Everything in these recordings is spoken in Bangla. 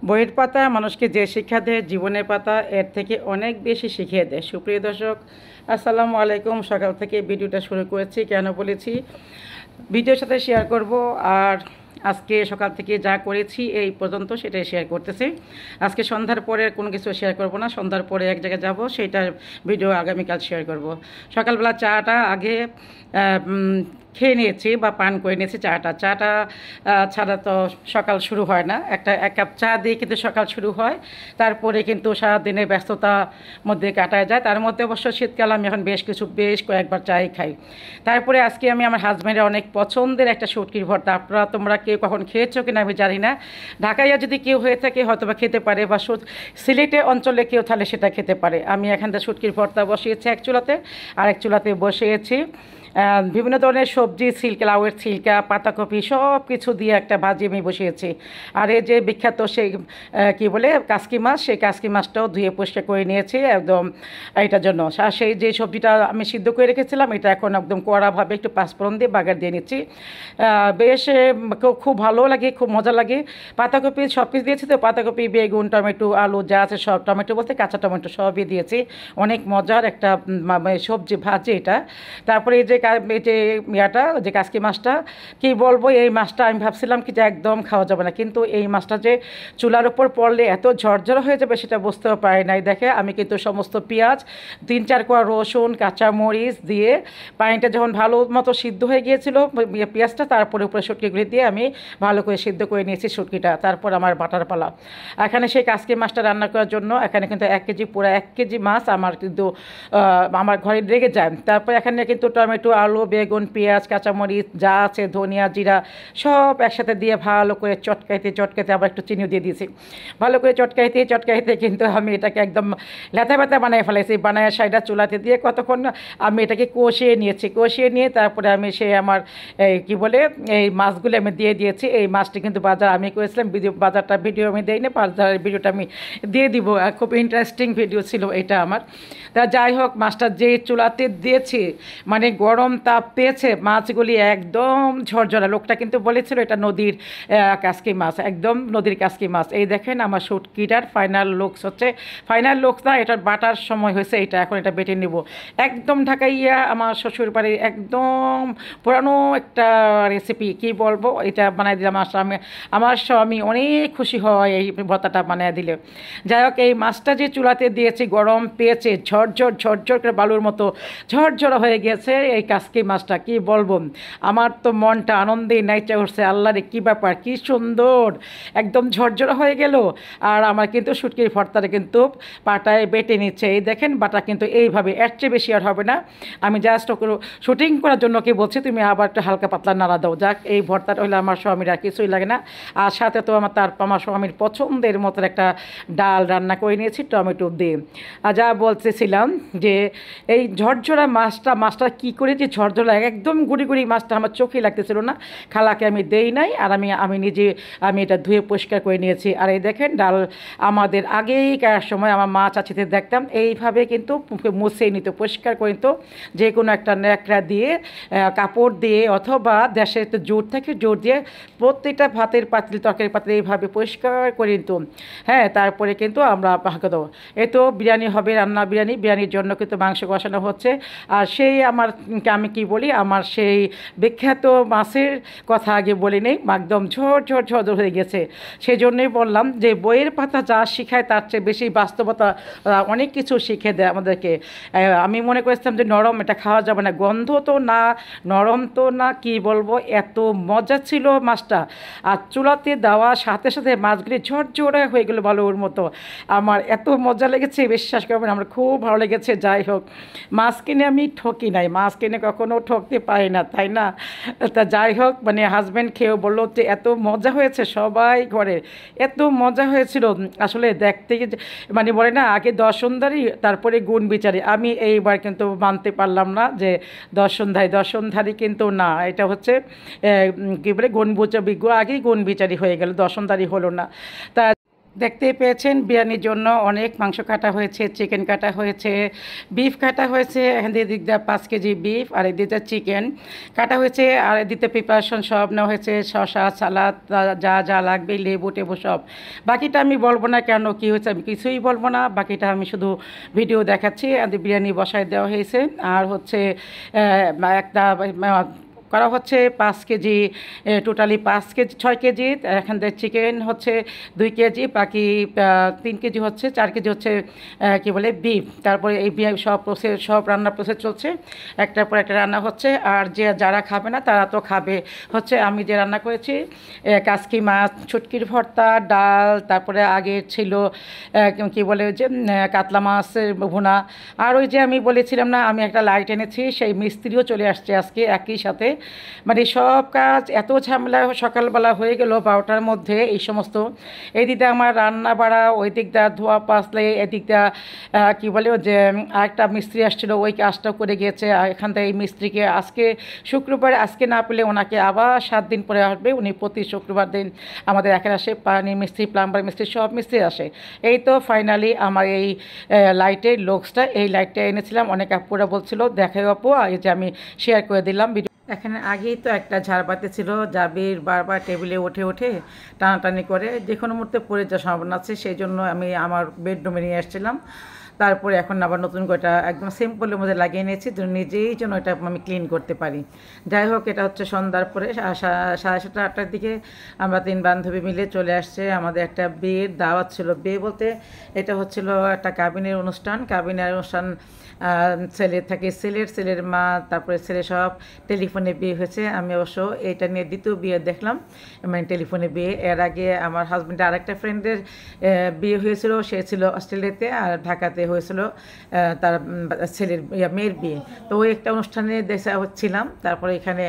বইয়ের পাতা মানুষকে যে শিক্ষা দেয়, জীবনের পাতা এর থেকে অনেক বেশি শিখিয়ে দেয়। সুপ্রিয় দর্শক, আসসালামু আলাইকুম। সকাল থেকে ভিডিওটা শুরু করেছি, কেন বলেছি ভিডিওর সাথে শেয়ার করব। আর আজকে সকাল থেকে যা করেছি এই পর্যন্ত সেটাই শেয়ার করতেছি। আজকে সন্ধ্যার পরে কোনো কিছু শেয়ার করব না, সন্ধ্যার পরে এক জায়গায় যাব, সেইটার ভিডিও আগামীকাল শেয়ার করব। সকালবেলা চাটা আগে খেয়ে নিয়েছি বা পান করে নিয়েছি। চাটা ছাড়া তো সকাল শুরু হয় না। এক কাপ চা দিয়ে কিন্তু সকাল শুরু হয়, তারপরে কিন্তু সারাদিনের ব্যস্ততার মধ্যে কাটায় যায়। তার মধ্যে অবশ্য শীতকাল আমি এখন বেশ কয়েকবার চাই খাই। তারপরে আজকে আমি আমার হাজব্যান্ডের অনেক পছন্দের একটা শুটকির ভর্তা, তোমরা কেউ কখন খেয়েছো কিনা আমি জানি না। ঢাকায় যদি কেউ হয়ে থাকে হয়তো বা খেতে পারে, বা সিলেটে অঞ্চলে কেউ তাহলে সেটা খেতে পারে। আমি এখান থেকে শুটকির ভর্তা বসিয়েছি এক চুলাতে, আর এক চুলাতে বসিয়েছি বিভিন্ন ধরনের সবজি, লাউয়ের ছিলকা, পাতাকপি সব কিছু দিয়ে একটা ভাজি আমি বসিয়েছি। আর এই যে বিখ্যাত সেই কী বলে কাসকি মাছ, সেই কাসকি মাছটাও ধুয়ে পরিষ্কার করে নিয়েছি একদম এটার জন্য। আর সেই যে সবজিটা আমি সিদ্ধ করে রেখেছিলাম, এটা এখন একদম কড়াভাবে একটু পাঁচফোড়ন দিয়ে বাগার দিয়ে নিচ্ছি। বেশ খুব ভালো লাগে, খুব মজা লাগে। পাতাকপি সব কিছু দিয়েছি তো, পাতাকপি, বেগুন, টমেটো, আলু যা আছে সব, টমেটো বলতে কাঁচা টমেটো সবই দিয়েছি। অনেক মজার একটা সবজি ভাজি এটা। তারপরে এই যে ইয়াটা, যে কাসকি মাছটা, কী বলবো, এই মাছটা আমি ভাবছিলাম কি যে একদম খাওয়া যাবে না, কিন্তু এই মাছটা যে চুলার উপর পড়লে এত ঝরঝরা হয়ে যাবে সেটা বুঝতেও পারি নাই। দেখে আমি কিন্তু সমস্ত পেঁয়াজ, 3-4 কোয়া রসুন, কাঁচামরিচ দিয়ে পানিটা যখন ভালো মতো সিদ্ধ হয়ে গিয়েছিল পেঁয়াজটা, তারপরে উপরে শুটকিগুলি দিয়ে আমি ভালো করে সিদ্ধ করে নিয়েছি শুটকিটা। তারপর আমার বাটার পালা। এখানে সেই কাসকি মাছটা রান্না করার জন্য এখানে কিন্তু 1 কেজি, পুরো 1 কেজি মাছ আমার কিন্তু আমার ঘরে লেগে যায়। তারপর এখানে কিন্তু টমেটো, আলু, বেগুন, পেঁয়াজ, কাঁচামরিচ যা আছে, ধনিয়া, জিরা সব একসাথে দিয়ে ভালো করে চটকাইতে আবার একটু চিনিও দিয়ে দিয়েছি। ভালো করে চটকাইতে কিন্তু আমি এটাকে একদম লেথা ব্যথা বানিয়ে ফেলেছি। বানায় সাইডা চুলাতে দিয়ে কতক্ষণ আমি এটাকে কষিয়ে নিয়ে তারপরে আমি আমার কি বলে এই মাছগুলো আমি দিয়ে দিয়েছি। এই মাছটি কিন্তু বাজার আমি করেছিলাম, বাজারটা ভিডিও আমি দিই না, বাজারের ভিডিওটা আমি দিয়ে দিব। খুব ইন্টারেস্টিং ভিডিও ছিল এটা আমার। তা যাই হোক, মাছটা যে চুলাতে দিয়েছি মানে গরম তাপ পেয়েছে, মাছগুলি একদম ঝরঝরা। লোকটা কিন্তু বলেছিল এটা নদীর কাসকি মাছ, একদম নদীর কাসকি মাছ। এই দেখেন আমার শুটকিটার ফাইনাল লুকস হচ্ছে, ফাইনাল লুকস না, এটার বাটার সময় হয়েছে। এখন এটা বেটে নেব। একদম ঢাকাইয়া আমার শ্বশুর বাড়ির একদম পুরানো একটা রেসিপি, কি বলবো, এটা বানাই দিলাম। আমার স্বামী অনেক খুশি হয় এই ভর্তাটা বানিয়ে দিলে। যাই হোক, এই মাছটা যে চুলাতে দিয়েছি গরম পেয়েছে, ঝরঝর করে বালুর মতো ঝরঝরা হয়ে গেছে এই কাসকি মাছটা, কি বলবো। আমার তো মনটা আনন্দে নাইচে উঠছে। আল্লাহ রে, কী ব্যাপার, কী সুন্দর একদম ঝরঝরা হয়ে গেল। আর আমার কিন্তু শুটকির ভর্তাটা কিন্তু পাটায় বেটে নিচ্ছে। এই দেখেন বাটা কিন্তু এইভাবে, এর চেয়ে বেশি আর হবে না। আমি জাস্ট শুটিং করার জন্য কি বলছি, তুমি আবার একটু হালকা পাতলা নাড়া দাও। যাক, এই ভর্তাটা হলে আমার স্বামীর আর কিছুই লাগে না। আর সাথে তো আমার স্বামীর পছন্দের মতো একটা ডাল রান্না করে নিয়েছি টমেটো দিয়ে। আর যা বলতেছিলাম যে এই ঝরঝরা মাছটা কী করে যে ঝরঝরা, একদম গুড়ি মাছটা আমার চোখেই লাগতেছিল না। খালাকে আমি দেই নাই, আর আমি নিজে এটা ধুয়ে পরিষ্কার করে নিয়েছি। আর এই দেখেন ডাল আমাদের আগেইকার সময় আমার মা চাচিতে দেখতাম এইভাবে কিন্তু মুছে নিত, পরিষ্কার করে নিত, যে কোনো একটা ন্যাকড়া দিয়ে, কাপড় দিয়ে, অথবা দেশে তো জোর থাকে, জোর দিয়ে প্রত্যেকটা ভাতের পাতিল, তরকারি পাতিল এইভাবে পরিষ্কার করে নিত। হ্যাঁ, তারপরে কিন্তু আমরা ভাগ দেবো। এ তো বিরিয়ানি হবে, বিরিয়ানির জন্য কিন্তু মাংস কষানো হচ্ছে। আর সেই আমি কি বলি, আমার সেই বিখ্যাত মাছের কথা আগে বলি নেই, একদম ঝরঝর হয়ে গেছে। সেই জন্যই বললাম যে বইয়ের পাতা যা শিখায় তার চেয়ে বেশি বাস্তবতা অনেক কিছু শিখে দেয় আমাদেরকে। আমি মনে করেছিলাম যে নরম, এটা খাওয়া যাবে না, গন্ধ তো না, নরম তো না, কি বলবো, এত মজা ছিল মাছটা। আর চুলাতে দেওয়া সাথে সাথে মাছগুলি ঝরঝরে হয়ে গেলো ভালোর মতো। আমার এত মজা লেগেছে, বিশ্বাস করবেন, আমার খুব ভালো লেগেছে। যাই হোক, মাছ কিনে আমি ঠকি নাই, মাছ কিনে কখনো ঠকতে পারি না, তাই না? তা যাই হোক, মানে হাজব্যান্ড খেয়েও বললো যে এত মজা হয়েছে, সবাই ঘরে এত মজা হয়েছিল। আসলে দেখতে মানে বলে না, আগে দর্শনধারী তারপরে গুণ বিচারী। আমি এইবার কিন্তু মানতে পারলাম না যে দর্শনধারী কিন্তু না, এটা হচ্ছে কী বলে, আগেই গুণ বিচারী হয়ে গেল, দর্শনধারী হলো না। তা দেখতেই পেয়েছেন বিরিয়ানির জন্য অনেক মাংস কাটা হয়েছে, চিকেন কাটা হয়েছে, বিফ কাটা হয়েছে। এখান দিয়ে দিক দিয়ে 5 কেজি বিফ আর এদিকে চিকেন কাটা হয়েছে। আর এদিকে প্রিপারেশন সব নেওয়া হয়েছে, শসা, সালাদ, যা যা লাগবে, লেবু টেবু সব। বাকিটা আমি বলবো না, কেন কী হয়েছে আমি কিছুই বলবো না, বাকিটা আমি শুধু ভিডিও দেখাচ্ছি। আর বিরিয়ানি বসায় দেওয়া হয়েছে। আর হচ্ছে একটা করা হচ্ছে 5 কেজি, টোটালি 5 কেজি 6 কেজি। এখান থেকে চিকেন হচ্ছে 2 কেজি, বাকি 3 কেজি হচ্ছে, 4 কেজি হচ্ছে কী বলে বিফ। তারপরে এই বিফ সব রান্নার প্রসেস চলছে, একটার পর একটা রান্না হচ্ছে। আর যারা খাবে না তারা তো খাবে হচ্ছে আমি যে রান্না করেছি, কাসকি মাছ, ছুটকির ভর্তা, ডাল, তারপরে আগে ছিল কী বলে যে কাতলা মাছের ভুনা। আর ওই যে আমি বলেছিলাম না আমি একটা লাইট এনেছি, সেই মিস্ত্রিও চলে আসছে আজকে একই সাথে। মানে সব কাজ এত ঝামেলা সকালবেলা হয়ে গেল 12টার মধ্যে এই সমস্ত। এই দিকটা আমার রান্না বাড়া, ওই দিকটা ধোয়া পাসলে, এদিকটা কী বলে যে আরেকটা মিস্ত্রি আসছিলো, ওই কাজটাও করে গিয়েছে। আর এখান থেকে এই মিস্ত্রিকে আজকে শুক্রবার, আজকে না পেলে ওনাকে আবার 7 দিন পরে আসবে। উনি প্রতি শুক্রবার দিন আমাদের এখানে আসে, পানি মিস্ত্রি, প্লাম্বার মিস্ত্রি, সব মিস্ত্রি আসে। এই তো ফাইনালি আমার এই লাইটের লোকসটা, এই লাইটটা এনেছিলাম। অনেক আপুরা বলছিল দেখাই আপু, এই যে আমি শেয়ার করে দিলাম ভিডিও। এখানে আগেই তো একটা ঝাড়বাতি ছিল, জাবির বারবার টেবিলে উঠে উঠে টানাটানি করে যে কোনো মুহূর্তে পড়ে যাওয়ার সম্ভাবনা আছে, সেই জন্য আমি আমার বেডরুমে নিয়ে আসছিলাম। তারপরে এখন আবার নতুন করে এটা একদম সিম্পলের মধ্যে লাগিয়ে নিয়েছি, নিজেই যেন এটা আমি ক্লিন করতে পারি। যাই হোক, এটা হচ্ছে সন্ধ্যার পরে 7:30 8টার দিকে আমরা 3 বান্ধবী মিলে চলে আসছে। আমাদের একটা বিয়ের দাওয়াত ছিল, বিয়ে বলতে এটা হচ্ছিল একটা কাবিনের অনুষ্ঠান। ছেলে থাকে, ছেলের মা, তারপরে ছেলে সব টেলিফোনে বিয়ে হয়েছে। আমি অবশ্য এটা নিয়ে দ্বিতীয় বিয়ে দেখলাম, মানে টেলিফোনে বিয়ে। এর আগে আমার হাজব্যান্ডের আরেকটা ফ্রেন্ডের বিয়ে হয়েছিল, সে ছিল অস্ট্রেলিয়াতে, আর ঢাকাতে হয়েছিল তার মেয়ের বিয়ে। তো ওই একটা অনুষ্ঠানে দেখা হচ্ছিলাম, তারপরে এখানে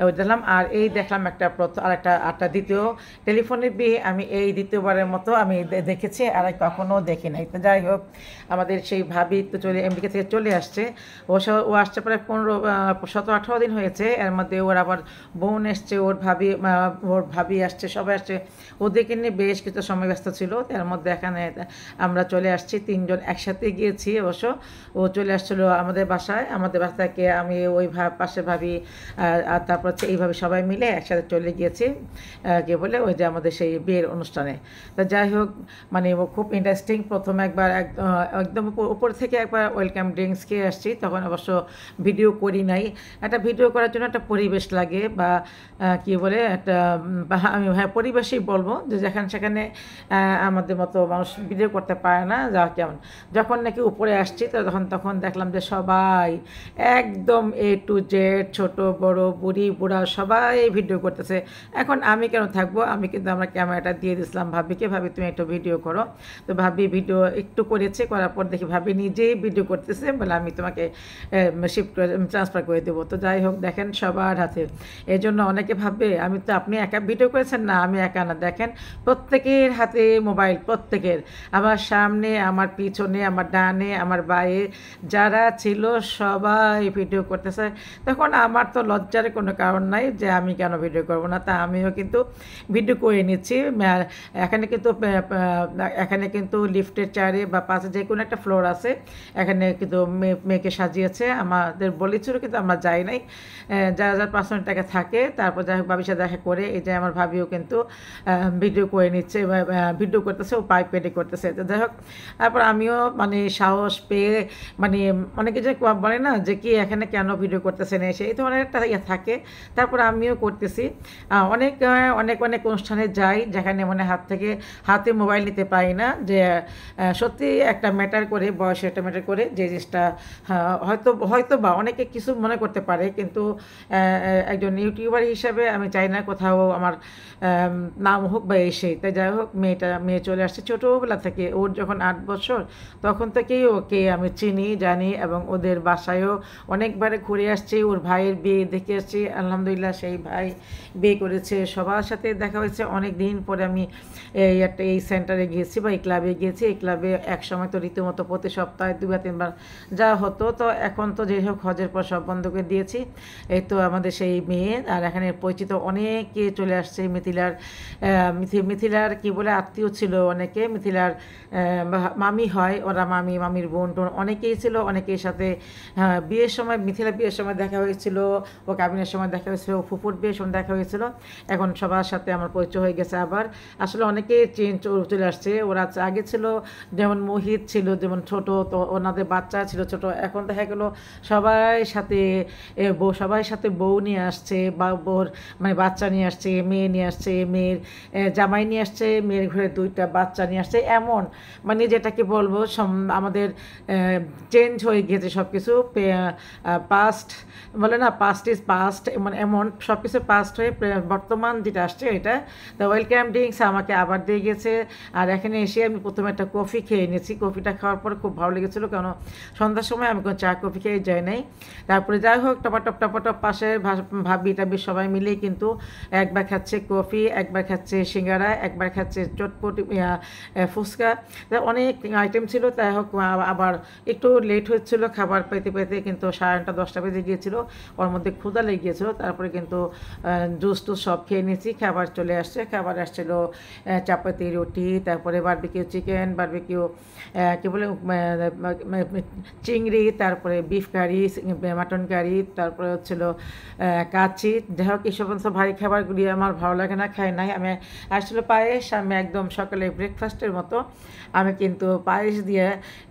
ওই দেখলাম। আর এই দেখলাম আরেকটা দ্বিতীয় টেলিফোনের বিয়ে। আমি এই দ্বিতীয়বারের মতো আমি দেখেছি, আর কখনো দেখি নাই। তো যাই হোক, আমাদের সেই ভাবি তো আমেরিকা থেকে চলে আসছে। ও আসছে প্রায় 17-18 দিন হয়েছে। এর মধ্যে ওর আবার বোন এসছে, ওর ভাবি আসছে, সবাই আসছে। ওদেরকে নিয়ে বেশ কিছু সময় ব্যস্ত ছিল। এর মধ্যে এখানে আমরা চলে আসছি, 3 জন একসাথে গিয়েছি। অবশ্য ও চলে আসছিলো আমাদের বাসায়, থেকে আমি ওই পাশের ভাবি আর তারপর হচ্ছে এইভাবে সবাই মিলে একসাথে চলে গিয়েছি কে বলে ওই যে আমাদের সেই বিয়ের অনুষ্ঠানে। তো যাই হোক, মানে খুব ইন্টারেস্টিং। প্রথমে একবার একদম উপর থেকে একবার ওয়েলকাম ড্রিঙ্কস খেয়ে আসছি, তখন অবশ্য ভিডিও করি নাই। একটা ভিডিও করার জন্য একটা পরিবেশ লাগে, বা কী বলে একটা, আমি পরিবেশই বলবো, যে সেখানে আমাদের মতো মানুষ ভিডিও করতে পারে না। যখন নাকি উপরে আসছি তো তখন দেখলাম যে সবাই একদম A to Z, ছোট বড়, বুড়ি বুড়া সবাই ভিডিও করতেছে। এখন আমি কেন থাকবো, আমি কিন্তু আমার ক্যামেরাটা দিয়ে দিয়েছিলাম ভাবিকে, ভাবি তুমি একটু ভিডিও করো। তো ভাবি ভিডিও একটু করেছে, করার পর দেখি ভাবি নিজেই ভিডিও করতেছে, বলে আমি তোমাকে ট্রান্সফার করে দেবো। তো যাই হোক, দেখেন সবার হাতে। এই জন্য অনেকে ভাববে আপনি একা ভিডিও করেছেন, না আমি একা না। দেখেন প্রত্যেকের হাতে মোবাইল, প্রত্যেকের, আমার সামনে, আমার পিছনে, আমার ডানে, আমার বায়ে যারা ছিল সবাই ভিডিও করতেছে। তখন আমার তো লজ্জার কোনো কারণ নাই যে আমি কেন ভিডিও করব না। তা আমিও কিন্তু ভিডিও করে নিচ্ছি। এখানে কিন্তু লিফটের 4 বা 5 যে কোনো একটা ফ্লোর আছে, এখানে কিন্তু মেয়েকে সাজিয়েছে। আমাদের বলেছিল কিন্তু আমরা যাই নাই। যারা যারা পার্সোনাল টাকা থাকে, তারপর যাই হোক ভাবির সাথে দেখা করে এই যে আমার ভাবিও কিন্তু ভিডিও করে নিচ্ছে, ভিডিও করতেছে, ও পাইপ পেটে করতেছে। তো যাই হোক, তারপর আমিও মানে সাহস পেয়ে, মানে অনেকে যে বলে না যে কি এখানে কেন ভিডিও করতেছে না, সেই ধরনের একটা থাকে। তারপর আমিও করতেছি। অনেক অনেক অনেক অনুষ্ঠানে যাই, যেখানে মানে হাতে মোবাইল নিতে পারি না, যে সত্যি একটা ম্যাটার করে, বয়স একটা ম্যাটার করে, যে জিনিসটা হয়তো বা অনেকে কিছু মনে করতে পারে, কিন্তু একজন ইউটিউবার হিসাবে আমি চাই না কোথাও আমার নাম হোক বা এসে। তাই যাই হোক, মেয়ে চলে আসছে ছোটোবেলা থেকে। ওর যখন 8 বছর, তখন থেকেই ওকে আমি চিনি জানি এবং ওদের বাসায়ও অনেকবারে ঘুরে আসছি, ওর ভাইয়ের বিয়ে দেখে আসছি। আলহামদুলিল্লাহ সেই ভাই বিয়ে করেছে, সবার সাথে দেখা হয়েছে। অনেক দিন পরে আমি এই সেন্টারে গিয়েছি বা এই ক্লাবে গিয়েছি। এই ক্লাবে এক সময় তো রীতিমতো প্রতি সপ্তাহে 2 বা 3 বার যাওয়া হতো, তো এখন তো যাই হোক হজের পর সব বন্ধ করে দিয়েছি। এই তো আমাদের সেই মেয়ে, আর এখানে পরিচিত অনেকে চলে আসছে। মিথিলার কি বলে আত্মীয় ছিল অনেকে, মিথিলার মামি হয়, ওরা মামির বোন টোন অনেকেই ছিল। অনেকের সাথে বিয়ের সময়, মিথিলার বিয়ের সময় দেখা হয়েছিল, ও কাবিনের সময় দেখা হয়েছিল, ও ফুফুর বিয়ের সময় দেখা হয়েছিল। এখন সবার সাথে আমার পরিচয় হয়ে গেছে আবার। আসলে অনেকেই চেঞ্জ চলে আসছে। ওরা আগে ছিল যেমন মোহিত ছিল যেমন ছোট, তো ওনাদের বাচ্চা ছিল ছোট। এখন দেখা গেলো সবাই সাথে বউ নিয়ে আসছে, বা বউর মানে বাচ্চা নিয়ে আসছে, মেয়ে নিয়ে আসছে, মেয়ের জামাই নিয়ে আসছে, মেয়ের ঘরে 2টা বাচ্চা নিয়ে আসছে। এমন মানে যেটাকে বলবো আমাদের চেঞ্জ হয়ে গিয়েছে সব কিছু। পাস্ট বলে না, পাস্ট ইজ পাস্ট, মানে এমন সব কিছু পাস্ট হয়ে বর্তমান যেটা আসছে এটা। তো ওয়েলকাম ড্রিঙ্কস আমাকে আবার দিয়ে গেছে। আর এখানে এসে আমি প্রথমে একটা কফি খেয়ে নিয়েছি। কফিটা খাওয়ার পর খুব ভালো লেগেছিলো, কারণ সন্ধ্যার সময় আমি কোনো চা কফি খেয়ে যাই নাই। তারপরে যাই হোক টপাটপ পাশে ভাবি টাবি সবাই মিলেই কিন্তু একবার খাচ্ছে কফি, একবার খাচ্ছে সিঙ্গারা, একবার খাচ্ছে চটপটি ফুচকা, অনেক আইটেম ছিল। তাই হোক আবার একটু লেট হচ্ছিলো খাবার পেতে পেতে, কিন্তু 9:30 10টা বেজে গিয়েছিলো। ওর মধ্যে ক্ষুধা লেগে গিয়েছিলো। তারপরে কিন্তু জুস টুস সব খেয়ে নিয়েছি। খাবার চলে আসছে, খাবার আসছিলো চাপাতি, রুটি, তারপরে বারবিকিউ চিকেন, বারবিকিউ কী বলে চিংড়ি, তারপরে বিফ কারি, মাটন কারি, তারপরে হচ্ছিলো কাচ্চি। যাই হোক এই সমস্ত ভারী খাবারগুলি আমার ভালো লাগে না, খাই নাই। আমি আসলে পায়েস, আমি একদম সকালে ব্রেকফাস্টের মতো আমি কিন্তু পায়েস দিয়ে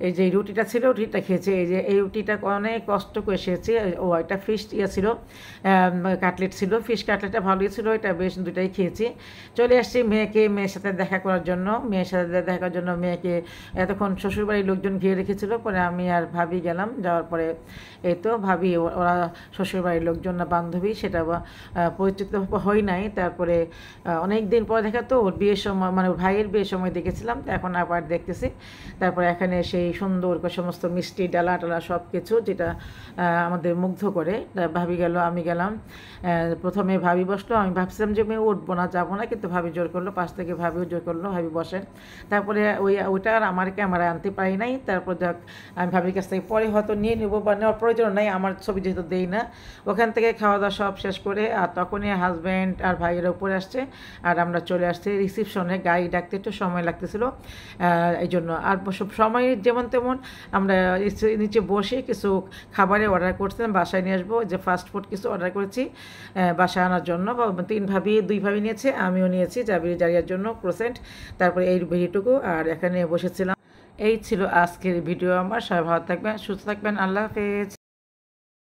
এই যে রুটিটা ছিল রুটিটা খেয়েছি। এই রুটিটা অনেক কষ্ট করে এসেছি। এটা ফিশ ছিল, কাটলেট ছিল, ফিশ কাটলেটটা ভালোই ছিল, এটা বেশ 2টাই খেয়েছি। চলে আসছি মেয়ের সাথে দেখা করার জন্য। মেয়েকে এতক্ষণ শ্বশুরবাড়ির লোকজন ঘিরে রেখেছিল, পরে আমি আর ভাবি গেলাম। যাওয়ার পরে এই তো ভাবি ওরা শ্বশুরবাড়ির লোকজন না বান্ধবী সেটা পরিচিত হই নাই। তারপরে অনেক দিন পর দেখা, তো ওর বিয়ের সময় মানে ওর ভাইয়ের বিয়ের সময় দেখেছিলাম, তো এখন আবার দেখতেছি। তারপরে এখানে সেই সুন্দর সমস্ত মিষ্টি ডালা টালা সব কিছু, যেটা আমাদের মুগ্ধ করে। ভাবি গেল, আমি গেলাম। প্রথমে ভাবি বসলো, আমি ভাবছিলাম যে আমি উঠবো না, যাবো না, কিন্তু ভাবি জোর করলো, পাশ থেকে ভাবিও জোর করলো, ভাবি বসেন। তারপরে ওইটা আর আমার ক্যামেরা আনতে পারি নাই। তারপর যাক আমি ভাবির কাছ থেকে পরে হয়তো নিয়ে নেবো, বা নেওয়ার প্রয়োজন নাই, আমার ছবি যেহেতু দেই না। ওখান থেকে খাওয়া দাওয়া সব শেষ করে আর তখনই হাজব্যান্ড আর ভাইয়ের উপরে আসছে, আর আমরা চলে আসছি রিসিপশনে। গাড়ি ডাকতে একটু সময় লাগতেছিল, এই জন্য। আর সময় যেমন তেমন আমরা নিচে বসে কিছু খাবারের অর্ডার করছিলাম, বাসায় নিয়ে আসবো, যে ফাস্ট ফুড কিছু অর্ডার করেছি বাসায় আনার জন্য। 2 ভাবি নিয়েছে, আমিও নিয়েছি জারিয়ার জন্য ক্রোসেন্ট। তারপরে এই ভিডিওটুকু, আর এখানে বসেছিলাম। এই ছিল আজকের ভিডিও আমার। সবাই ভালো থাকবেন, সুস্থ থাকবেন, আল্লাহ হাফেজ।